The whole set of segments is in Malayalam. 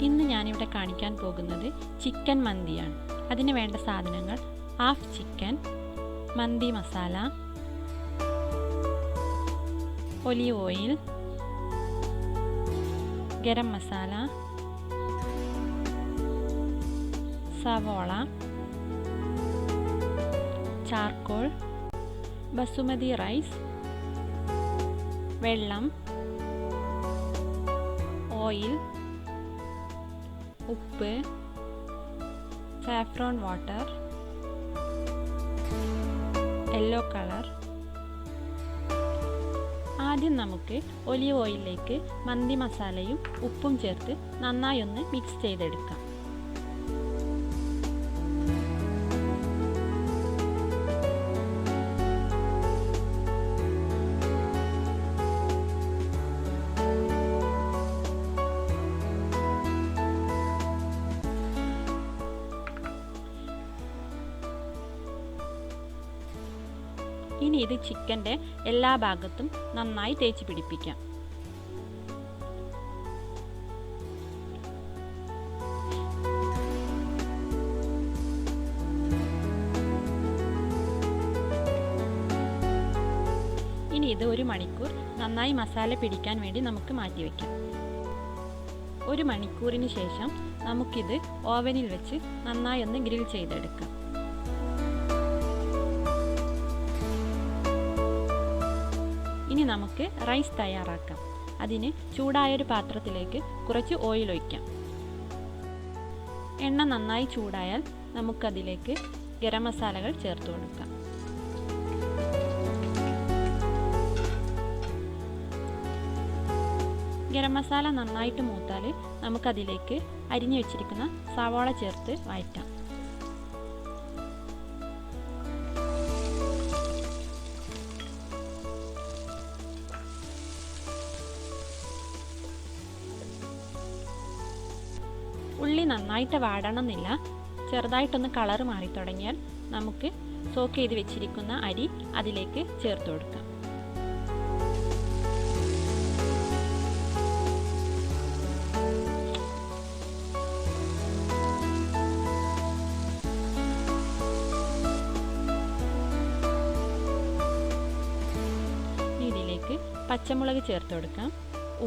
ഇന്ന് ഞാനിവിടെ കാണിക്കാൻ പോകുന്നത് ചിക്കൻ മന്തിയാണ്. അതിന് വേണ്ട സാധനങ്ങൾ: ഹാഫ് ചിക്കൻ, മന്തി മസാല, ഒലിവ് ഓയിൽ, ഗരം മസാല, സവോള, ചാർക്കോൾ, ബസുമതി റൈസ്, വെള്ളം, ഓയിൽ, ഉപ്പ്, സാഫ്രോൺ വാട്ടർ, യെല്ലോ കളർ. ആദ്യം നമുക്ക് ഒലിവ് ഓയിലിലേക്ക് മന്തി മസാലയും ഉപ്പും ചേർത്ത് നന്നായി ഒന്ന് മിക്സ് ചെയ്തെടുക്കാം. ഇനി ഇത് ചിക്കൻ്റെ എല്ലാ ഭാഗത്തും നന്നായി തേച്ച് പിടിപ്പിക്കാം. ഇനി ഇത് 1 മണിക്കൂർ നന്നായി മസാല പിടിക്കാൻ വേണ്ടി നമുക്ക് മാറ്റിവെക്കാം. 1 മണിക്കൂറിന് ശേഷം നമുക്കിത് ഓവനിൽ വെച്ച് നന്നായി ഒന്ന് ഗ്രിൽ ചെയ്തെടുക്കാം. ഇനി നമുക്ക് റൈസ് തയ്യാറാക്കാം. അതിന് ചൂടായൊരു പാത്രത്തിലേക്ക് കുറച്ച് ഓയിൽ ഒഴിക്കാം. എണ്ണ നന്നായി ചൂടായാൽ നമുക്കതിലേക്ക് ഗരം മസാലകൾ ചേർത്ത് കൊടുക്കാം. ഗരം മസാല നന്നായിട്ട് മൂത്താൽ നമുക്കതിലേക്ക് അരിഞ്ഞു വെച്ചിരിക്കുന്ന സവാള ചേർത്ത് വഴറ്റാം. ഉള്ളി നന്നായിട്ട് വാടണമെന്നില്ല, ചെറുതായിട്ടൊന്ന് കളർ മാറി തുടങ്ങിയാൽ നമുക്ക് സോക്ക് ചെയ്ത് വെച്ചിരിക്കുന്ന അരി അതിലേക്ക് ചേർത്ത് കൊടുക്കാം. ഇതിലേക്ക് പച്ചമുളക് ചേർത്ത് കൊടുക്കാം.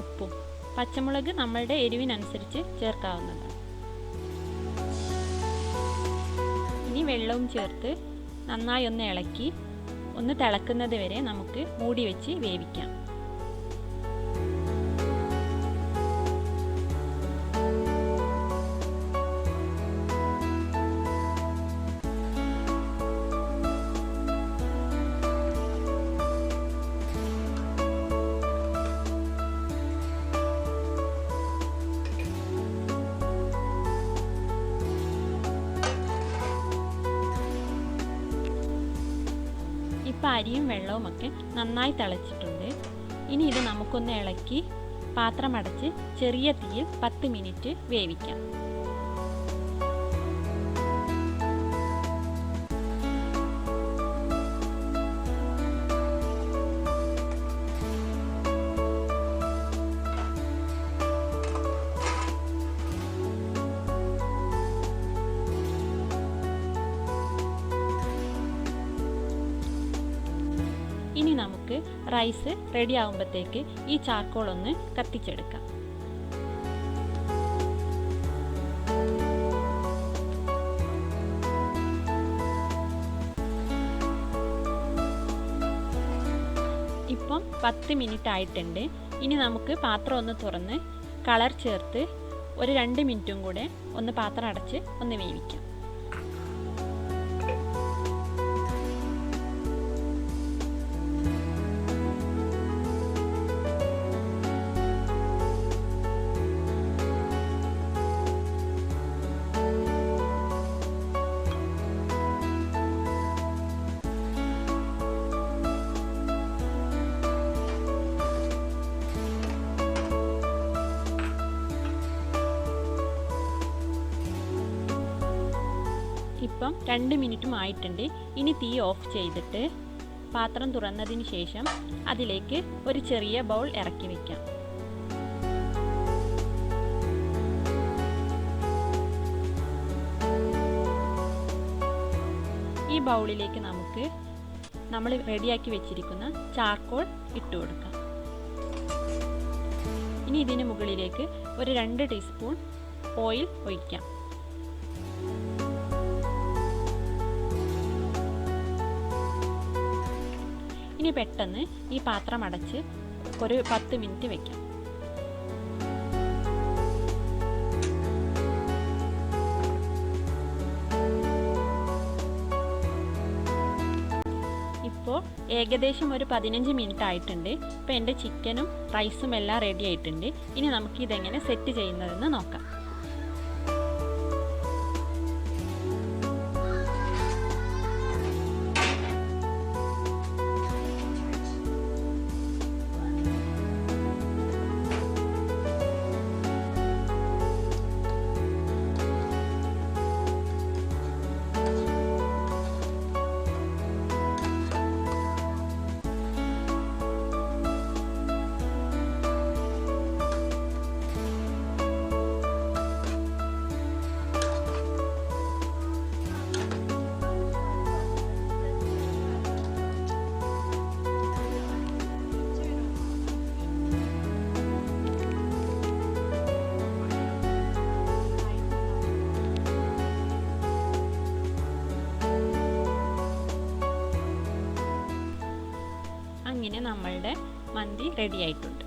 ഉപ്പും പച്ചമുളക് നമ്മളുടെ എരിവിനനുസരിച്ച് ചേർക്കാവുന്നതാണ്. ഇനി വെള്ളവും ചേർത്ത് നന്നായി ഒന്ന് ഇളക്കി ഒന്ന് തിളക്കുന്നത് വരെ നമുക്ക് മൂടി വെച്ച് വേവിക്കാം. ഇപ്പം അരിയും വെള്ളവും ഒക്കെ നന്നായി തിളച്ചിട്ടുണ്ട്. ഇനി ഇത് നമുക്കൊന്ന് ഇളക്കി പാത്രം അടച്ച് ചെറിയ തീയിൽ 10 മിനിറ്റ് വേവിക്കാം. ഇനി നമുക്ക് റൈസ് റെഡി ആകുമ്പോഴത്തേക്ക് ഈ ചാർക്കോൾ ഒന്ന് കത്തിച്ചെടുക്കാം. ഇപ്പം 10 മിനിറ്റ് ആയിട്ടുണ്ട്. ഇനി നമുക്ക് പാത്രം ഒന്ന് തുറന്ന് കളർ ചേർത്ത് ഒരു 2 മിനിറ്റും കൂടെ ഒന്ന് പാത്രം അടച്ച് ഒന്ന് വേവിക്കാം. ഇപ്പം 2 മിനിറ്റും ആയിട്ടുണ്ട്. ഇനി തീ ഓഫ് ചെയ്തിട്ട് പാത്രം തുറന്നതിന് ശേഷം അതിലേക്ക് ഒരു ചെറിയ ബൗൾ ഇറക്കി വയ്ക്കാം. ഈ ബൗളിലേക്ക് നമുക്ക് നമ്മൾ റെഡിയാക്കി വെച്ചിരിക്കുന്ന ചാർക്കോൾ ഇട്ട് കൊടുക്കാം. ഇനി ഇതിന് മുകളിലേക്ക് ഒരു 2 ടീസ്പൂൺ ഓയിൽ ഒഴിക്കാം. ഇനി പെട്ടെന്ന് ഈ പാത്രം അടച്ച് ഒരു 10 മിനിറ്റ് വെക്കാം. ഇപ്പോൾ ഏകദേശം ഒരു 15 മിനിറ്റ് ആയിട്ടുണ്ട്. ഇപ്പോൾ എൻ്റെ ചിക്കനും റൈസും എല്ലാം റെഡി ആയിട്ടുണ്ട്. ഇനി നമുക്ക് ഇതെങ്ങനെ സെറ്റ് ചെയ്യുന്നതെന്ന് നോക്കാം. അങ്ങനെ നമ്മളുടെ മന്തി റെഡി ആയിട്ടുണ്ട്.